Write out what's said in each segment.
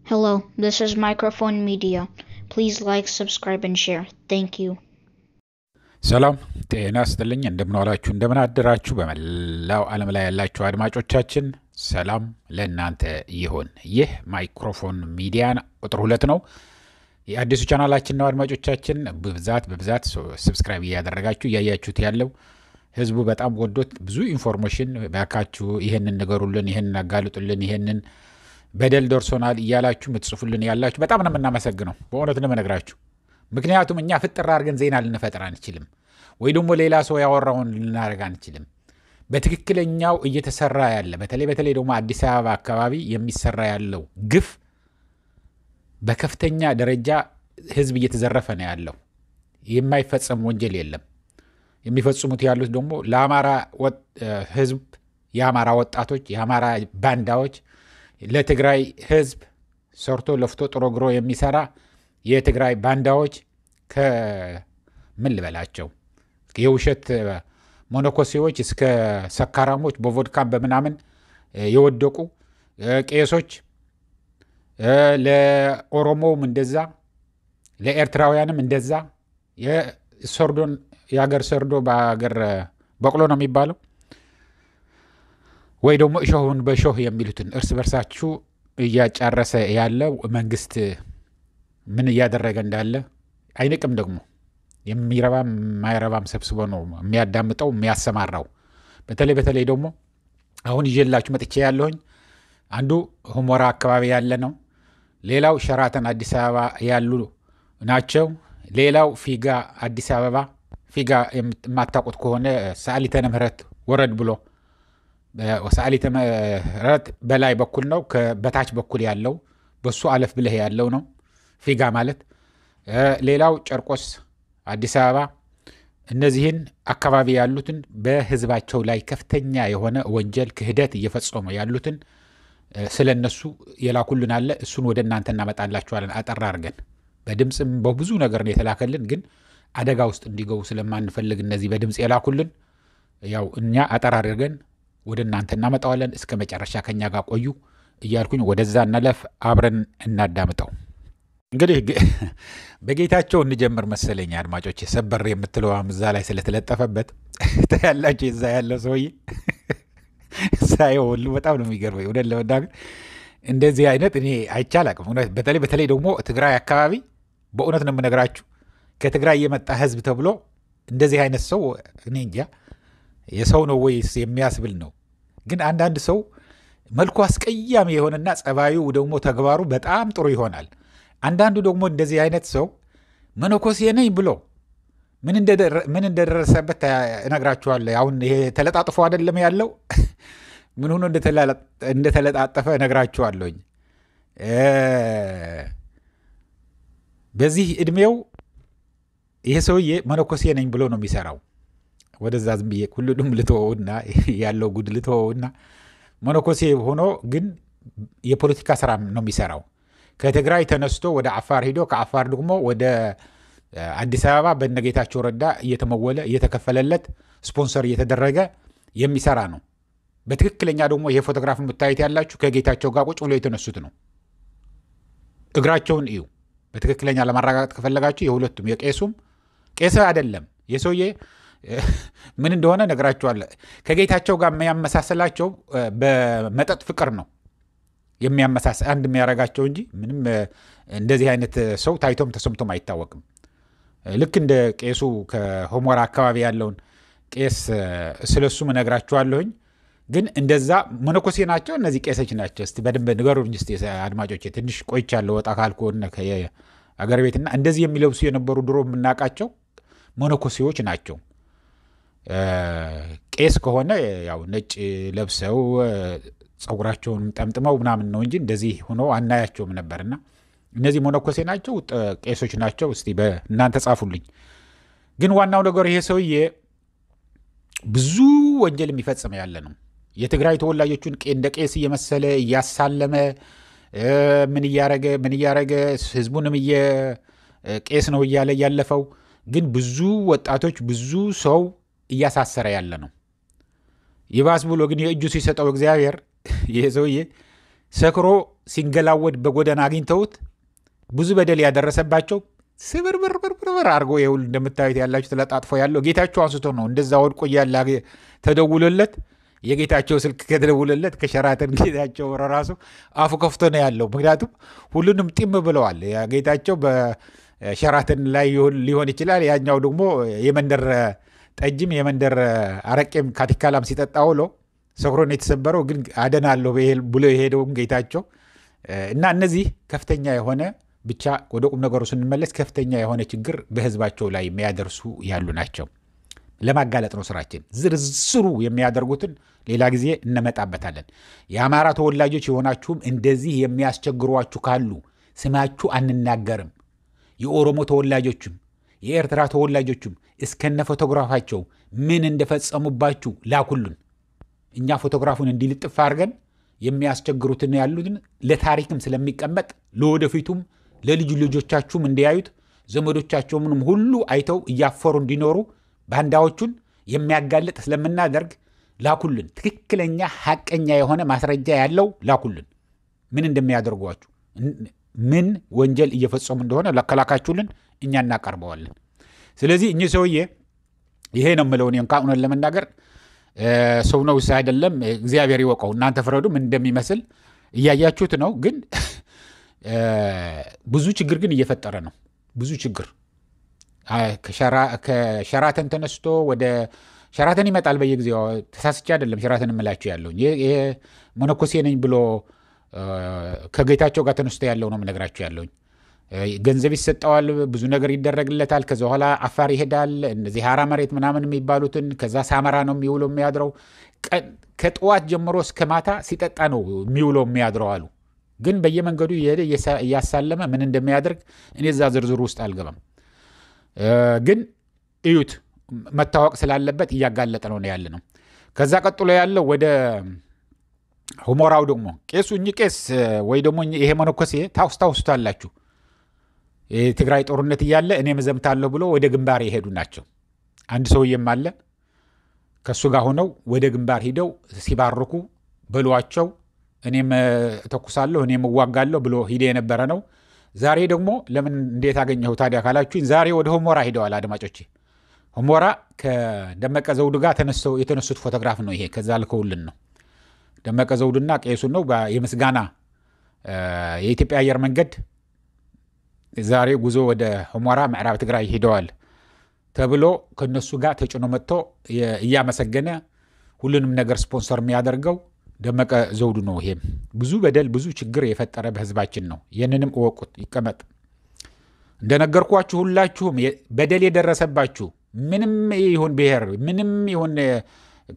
Hello, this is Microphone Media. Please like, subscribe, and share. Thank you. ሰላም ጤና ይስጥልኝ እንደምን ዋላችሁ እንደምን አደራችሁ በመላው ዓለም ላይ ያላችሁ አድማጮቻችን ሰላም ለእናንተ ይሁን። ይህ ማይክሮፎን ሚዲያ ቁጥር 2 ነው። የአዲሱ ቻናላችን ነው። አድማጮቻችን በብዛት ሰብስክራይብ ያደረጋችሁ ያያችሁት ያለው ህዝቡ በጣም ወዶት ብዙ ኢንፎርሜሽን ባካችሁ ይሄንን ንገሩልን፣ ይሄንን አጋልጡልን፣ ይሄንን በደል ደርሶናል እያላችሁ ምትጽፉልን ያላችሁ በጣም ነው የምናመሰግነው። በእውነት ነው የምነግራችሁ። ምክንያቱም እኛ ፍጥር አድርገን ዜና ልንፈጥር አንችልም፣ ወይ ደግሞ ሌላ ሰው ያወራውን ልናደርግ አንችልም። በትክክለኛው እየተሰራ ያለ በተለይ ደግሞ አዲስ አበባ አካባቢ የሚሰራ ያለው ግፍ በከፍተኛ ደረጃ ህዝብ እየተዘረፈ ነው ያለው። የማይፈጸም ወንጀል የለም። የሚፈጽሙት ያሉት ደግሞ ለአማራ ህዝብ የአማራ ወጣቶች የአማራ ባንዳዎች ለትግራይ ህዝብ ሰርቶ ለፍቶ ጥሮ ግሮ የሚሰራ የትግራይ ባንዳዎች ከምን ልበላቸው የውሸት ሞኖኮሲዎች እስከ ሰካራሞች በቮድካም በምናምን የወደቁ ቄሶች ለኦሮሞውም እንደዛ ለኤርትራውያንም እንደዛ የሰርዶን የሀገር ሰርዶ በሀገር በቅሎ ነው የሚባለው ወይ ደግሞ እሾሁን በሾህ የሚሉትን እርስ በርሳችሁ እያጫረሰ ያለው መንግስት ምን እያደረገ እንዳለ አይንቅም። ደግሞ የሚረባም ማይረባም ሰብስቦ ነው የሚያዳምጠው የሚያሰማራው። በተለይ ደግሞ አሁን ይዤላችሁ መጥቼ ያለሁኝ አንዱ ሁመራ አካባቢ ያለ ነው። ሌላው ሸራተን አዲስ አበባ ያሉ ናቸው። ሌላው ፊጋ አዲስ አበባ ፊጋ የማታውቁት ከሆነ ሰዓሊተ ምህረት ወረድ ብሎ ሰዓሊተ ምህረት በላይ በኩል ነው። በታች በኩል ያለው በሱ አለፍ ብለህ ያለው ነው ፊጋ ማለት። ሌላው ጨርቆስ አዲስ አበባ። እነዚህን አካባቢ ያሉትን በህዝባቸው ላይ ከፍተኛ የሆነ ወንጀል ክህደት እየፈጸሙ ያሉትን ስለነሱ የላኩልን አለ። እሱን ወደ እናንተ እናመጣላችኋለን አጠራ አድርገን። በድምፅም በብዙ ነገር ነው የተላከልን፣ ግን አደጋ ውስጥ እንዲገቡ ስለማንፈልግ እነዚህ በድምፅ የላኩልን ያው እኛ አጠራ አድርገን ወደ እናንተ እናመጣዋለን። እስከ መጨረሻ ከኛ ጋር ቆዩ እያልኩኝ ወደዛ እናለፍ፣ አብረን እናዳምጠው። እንግዲህ በጌታቸው እንጀምር መሰለኝ አድማጮች። ሰበር የምትለው እዛ ላይ ስለተለጠፈበት ታያላችሁ። እዛ ያለው ሰውዬ ሳየው ሁሉ በጣም ነው የሚገርመኝ። እውነት ለመናገር እንደዚህ አይነት እኔ አይቻል አቅም። በተለይ ደግሞ ትግራይ አካባቢ በእውነት ነው የምነግራችሁ፣ ከትግራይ የመጣ ህዝብ ተብሎ እንደዚህ አይነት ሰው እኔ እንጃ የሰው ነው ወይስ የሚያስብል ነው። ግን አንዳንድ ሰው መልኩ አስቀያሚ የሆነና ጸባዩ ደግሞ ተግባሩ በጣም ጥሩ ይሆናል። አንዳንዱ ደግሞ እንደዚህ አይነት ሰው መነኮሴ ነኝ ብሎ ምን እንደደረሰበት እነግራችኋለሁ። አሁን ይሄ ተለጣጥፎ አይደለም ያለው ምን ሆኖ እንደተለጣጠፈ እነግራችኋለሁኝ። በዚህ እድሜው ይሄ ሰውዬ መነኮሴ ነኝ ብሎ ነው የሚሰራው። ወደዛ ዝም ብዬ ሁሉንም ልተወውና ያለው ጉድ ልተወውና መነኮሴ ሆኖ ግን የፖለቲካ ስራ ነው የሚሰራው። ከትግራይ ተነስቶ ወደ አፋር ሄዶ ከአፋር ደግሞ ወደ አዲስ አበባ በነጌታቸው ረዳ እየተመወለ እየተከፈለለት ስፖንሰር እየተደረገ የሚሰራ ነው። በትክክለኛ ደግሞ ይሄ ፎቶግራፍ የምታዩት ያላችሁ ከጌታቸው ጋር ቁጭ ብሎ የተነሱት ነው። እግራቸውን እዩ። በትክክለኛ ለማረጋገጥ ከፈለጋችሁ የሁለቱም የቄሱም ቄስ አይደለም የሰውዬ ምን እንደሆነ ነግራችኋለሁ። ከጌታቸው ጋር የሚያመሳሰላቸው በመጠጥ ፍቅር ነው የሚያመሳሰል አንድ የሚያረጋቸው እንጂ ምንም እንደዚህ አይነት ሰው ታይቶም ተሰምቶም አይታወቅም። ልክ እንደ ቄሱ ከሁመራ አካባቢ ያለውን ቄስ ስለሱም ነግራችኋለሁኝ። ግን እንደዛ መነኮሴ ናቸው እነዚህ ቄሶች ናቸው። እስቲ በደንብ ንገሩኝ እስቲ አድማጮቼ። ትንሽ ቆይቻለሁ ወጣ ካልኩና ከአገር ቤትና እንደዚህ የሚለብሱ የነበሩ ድሮ የምናውቃቸው መነኮሴዎች ናቸው። ቄስ ከሆነ ያው ነጭ ለብሰው ጸጉራቸውን ጠምጥመው ምናምን ነው እንጂ እንደዚህ ሆኖ አናያቸውም ነበርና እነዚህ መነኮሴ ናቸው ቄሶች ናቸው። እስቲ በእናንተ ጻፉልኝ። ግን ዋናው ነገር ይሄ ሰውዬ ብዙ ወንጀል የሚፈጽም ያለ ነው። የትግራይ ተወላጆቹን እንደ ቄስ እየመሰለ እያሳለመ ምን እያረገ ህዝቡንም ቄስ ነው እያለ ያለፈው። ግን ብዙ ወጣቶች ብዙ ሰው እያሳሰረ ያለ ነው። ይባስ ብሎ ግን የእጁ ሲሰጠው እግዚአብሔር ይሄ ሰውዬ ሰክሮ ሲንገላወድ በጎዳና አግኝተውት ብዙ በደል ያደረሰባቸው ስብርብርብርብር አድርጎ ይኸውል እንደምታዩት ያላችሁ ተለጣጥፎ ያለው ጌታቸው አንስቶ ነው። እንደዛ ወድቆ እያለ ተደውሎለት የጌታቸው ስልክ ከተደውሎለት ከሸራተን ጌታቸው ራሱ አፉ ከፍቶ ነው ያለው። ምክንያቱም ሁሉንም ጢም ብለዋል። ጌታቸው በሸራተን ላይ ሊሆን ይችላል። ያኛው ደግሞ የመንደር ጠጅም የመንደር አረቄም ካቲካላም ሲጠጣ ውሎ ሰክሮን የተሰበረው ግን አደናለሁ ብሎ የሄደውም ጌታቸው እና እነዚህ ከፍተኛ የሆነ ብቻ ወደ ቁም ነገሩ ስንመለስ ከፍተኛ የሆነ ችግር በህዝባቸው ላይ የሚያደርሱ ያሉ ናቸው። ለማጋለጥ ነው ስራችን። ዝርዝሩ የሚያደርጉትን ሌላ ጊዜ እንመጣበታለን። የአማራ ተወላጆች የሆናችሁም እንደዚህ የሚያስቸግሯችሁ ካሉ ስማችሁ አንናገርም። የኦሮሞ ተወላጆችም የኤርትራ ተወላጆችም እስከነ ፎቶግራፋቸው ምን እንደፈጸሙባችሁ ላኩልን። እኛ ፎቶግራፉን እንዲልጥፍ አድርገን የሚያስቸግሩትን ያሉትን ለታሪክም ስለሚቀመጥ ለወደፊቱም ለልጅ ልጆቻችሁም እንዲያዩት ዘመዶቻቸውንም ሁሉ አይተው እያፈሩ እንዲኖሩ ባንዳዎቹን የሚያጋልጥ ስለምናደርግ ላኩልን። ትክክለኛ ሐቀኛ የሆነ ማስረጃ ያለው ላኩልን። ምን እንደሚያደርጓችሁ ምን ወንጀል እየፈጸሙ እንደሆነ ለከላካችሁልን እኛ እናቀርበዋለን። ስለዚህ እኚህ ሰውዬ ይሄ ነው የምለው እኔ እንኳን እውነት ለመናገር ሰው ነው አይደለም እግዚአብሔር ይወቀው። እናንተ ፍረዱ። ምን እንደሚመስል እያያችሁት ነው። ግን ብዙ ችግር ግን እየፈጠረ ነው። ብዙ ችግር ከሸራተን ተነስቶ ወደ ሸራተን ይመጣል በየጊዜው። ተሳስቼ አይደለም ሸራተን እምላችሁ ያለው ይሄ መነኮሴ ነኝ ብሎ ከጌታቸው ጋር ተነስቶ ያለው ነው የምነግራችሁ ያለው። ገንዘብ ይሰጠዋል፣ ብዙ ነገር ይደረግለታል። ከዛ በኋላ አፋር ይሄዳል። እነዚህ ሀራ መሬት ምናምን የሚባሉትን ከዛ ሳመራ ነው የሚውለው የሚያድረው። ከጠዋት ጀምሮ እስከ ማታ ሲጠጣ ነው የሚውለው የሚያድረው አሉ። ግን በየመንገዱ እየሄደ እያሳለመ ምን እንደሚያደርግ እኔ እዛ ዝርዝሩ ውስጥ አልገባም። ግን እዩት፣ መታወቅ ስላለበት እያጋለጠ ነው ያለ ነው። ከዛ ቀጥሎ ያለው ወደ ሁመራው ደግሞ ቄሱ ቄስ ወይ ደግሞ ይሄ መነኮሴ ታውስታላችሁ። የትግራይ ጦርነት እያለ እኔም ዘምታለሁ ብሎ ወደ ግንባር የሄዱ ናቸው። አንድ ሰውዬም አለ ከሱ ጋር ሆነው ወደ ግንባር ሂደው ሲባርኩ በሏቸው እኔም ተኩሳለሁ እኔም እዋጋለሁ ብሎ ሂደ የነበረ ነው። ዛሬ ደግሞ ለምን እንዴት አገኘሁ ታዲያ ካላችሁኝ ዛሬ ወደ ሁመራ ሂደዋል። አድማጮቼ ሁመራ ከደመቀ ዘውዱ ጋር የተነሱት ፎቶግራፍ ነው ይሄ። ከዛ ልከውልን ነው ደመቀ ዘውዱና ቄሱ ነው የምስጋና የኢትዮጵያ አየር መንገድ ዛሬ ጉዞ ወደ ሁመራ ምዕራብ ትግራይ ሂደዋል ተብሎ ከነሱ ጋር ተጭኖ መጥቶ እያመሰገነ ሁሉንም ነገር ስፖንሰር የሚያደርገው ደመቀ ዘውዱ ነው። ይሄም ብዙ በደል ብዙ ችግር የፈጠረ በህዝባችን ነው። ይህንንም እወቁት፣ ይቀመጥ። እንደነገርኳችሁ ሁላችሁም በደል የደረሰባችሁ ምንም ይሁን ብሔር ምንም ይሁን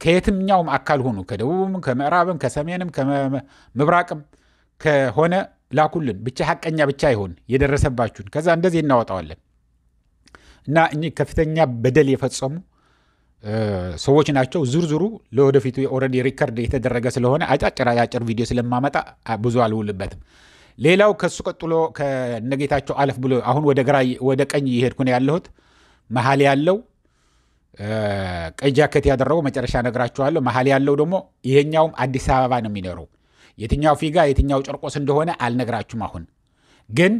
ከየትኛውም አካል ሆኑ ከደቡብም ከምዕራብም ከሰሜንም ከምብራቅም ከሆነ ላኩልን። ብቻ ሐቀኛ ብቻ ይሁን የደረሰባችሁን። ከዛ እንደዚህ እናወጣዋለን። እና እኚህ ከፍተኛ በደል የፈጸሙ ሰዎች ናቸው። ዝርዝሩ ለወደፊቱ ኦልሬዲ ሪከርድ የተደረገ ስለሆነ አጫጭር ቪዲዮ ስለማመጣ ብዙ አልውልበትም። ሌላው ከሱ ቀጥሎ ከነጌታቸው አለፍ ብሎ አሁን ወደ ቀኝ እየሄድኩ ነው ያለሁት። መሀል ያለው ቀይ ጃኬት ያደረገው መጨረሻ ነግራችኋለሁ። መሀል ያለው ደግሞ ይሄኛውም አዲስ አበባ ነው የሚኖረው። የትኛው ፊጋ የትኛው ጨርቆስ እንደሆነ አልነግራችሁም። አሁን ግን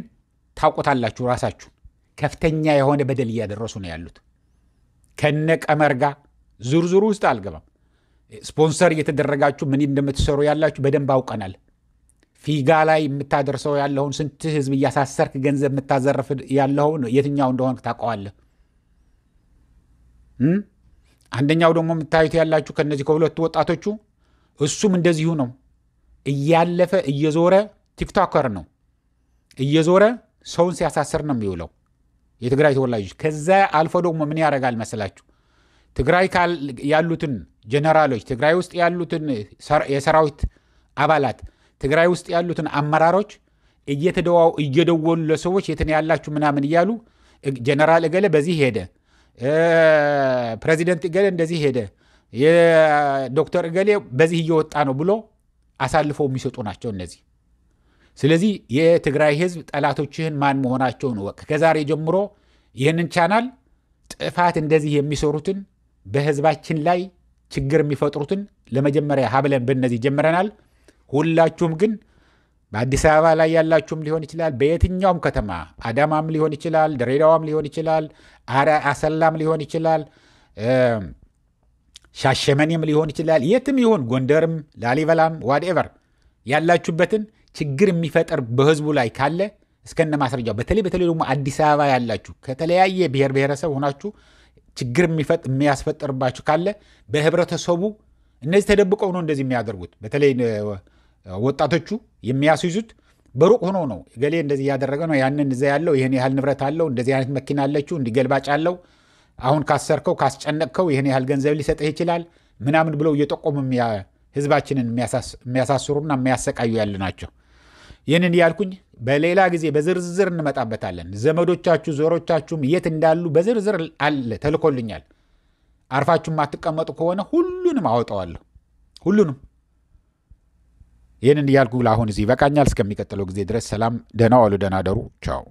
ታውቁታላችሁ ራሳችሁ። ከፍተኛ የሆነ በደል እያደረሱ ነው ያሉት። ከነቀመር ጋር ዝርዝሩ ውስጥ አልገባም። ስፖንሰር እየተደረጋችሁ ምን እንደምትሰሩ ያላችሁ በደንብ አውቀናል። ፊጋ ላይ የምታደርሰው ያለውን ስንት ህዝብ እያሳሰርክ ገንዘብ የምታዘርፍ ያለውን የትኛው እንደሆነ ታውቀዋለህ። አንደኛው ደግሞ የምታዩት ያላችሁ ከነዚህ ከሁለቱ ወጣቶቹ እሱም እንደዚሁ ነው። እያለፈ እየዞረ ቲክቶከር ነው እየዞረ ሰውን ሲያሳስር ነው የሚውለው የትግራይ ተወላጆች። ከዛ አልፎ ደግሞ ምን ያደርጋል መሰላችሁ? ትግራይ ያሉትን ጀነራሎች፣ ትግራይ ውስጥ ያሉትን የሰራዊት አባላት፣ ትግራይ ውስጥ ያሉትን አመራሮች እየደወሉ ለሰዎች የትን ያላችሁ ምናምን እያሉ ጀነራል እገሌ በዚህ ሄደ፣ ፕሬዚደንት እገሌ እንደዚህ ሄደ፣ የዶክተር እገሌ በዚህ እየወጣ ነው ብሎ አሳልፈው የሚሰጡ ናቸው እነዚህ። ስለዚህ የትግራይ ህዝብ ጠላቶችህን ማን መሆናቸውን ወቅ ከዛሬ ጀምሮ ይህንን ቻናል ጥፋት እንደዚህ የሚሰሩትን በህዝባችን ላይ ችግር የሚፈጥሩትን ለመጀመሪያ ሀብለን በእነዚህ ጀምረናል። ሁላችሁም ግን በአዲስ አበባ ላይ ያላችሁም ሊሆን ይችላል፣ በየትኛውም ከተማ አዳማም ሊሆን ይችላል፣ ድሬዳዋም ሊሆን ይችላል፣ አሰላም ሊሆን ይችላል፣ ሻሸመኔም ሊሆን ይችላል፣ የትም ይሁን ጎንደርም፣ ላሊበላም ዋትኤቨር ያላችሁበትን ችግር የሚፈጠር በህዝቡ ላይ ካለ እስከነ ማስረጃው በተለይ ደግሞ አዲስ አበባ ያላችሁ ከተለያየ ብሔር ብሔረሰብ ሆናችሁ ችግር የሚያስፈጥርባችሁ ካለ በህብረተሰቡ እነዚህ ተደብቀው ነው እንደዚህ የሚያደርጉት። በተለይ ወጣቶቹ የሚያስይዙት በሩቅ ሆኖ ነው። ገሌ እንደዚህ ያደረገ ነው፣ ያንን እዛ ያለው ይሄን ያህል ንብረት አለው፣ እንደዚህ አይነት መኪና አለችው፣ እንዲገልባጭ አለው፣ አሁን ካሰርከው ካስጨነቅከው ይሄን ያህል ገንዘብ ሊሰጥህ ይችላል ምናምን ብለው እየጠቆሙ ህዝባችንን የሚያሳስሩና የሚያሰቃዩ ያለ ናቸው። ይህንን ያልኩኝ በሌላ ጊዜ በዝርዝር እንመጣበታለን። ዘመዶቻችሁ ዞሮቻችሁም የት እንዳሉ በዝርዝር አለ ተልኮልኛል። አርፋችሁ ማትቀመጡ ከሆነ ሁሉንም አወጣዋለሁ፣ ሁሉንም። ይህንን ያልኩ ለአሁን እዚህ ይበቃኛል። እስከሚቀጥለው ጊዜ ድረስ ሰላም፣ ደህና ዋሉ፣ ደህና ደሩ። ቻው።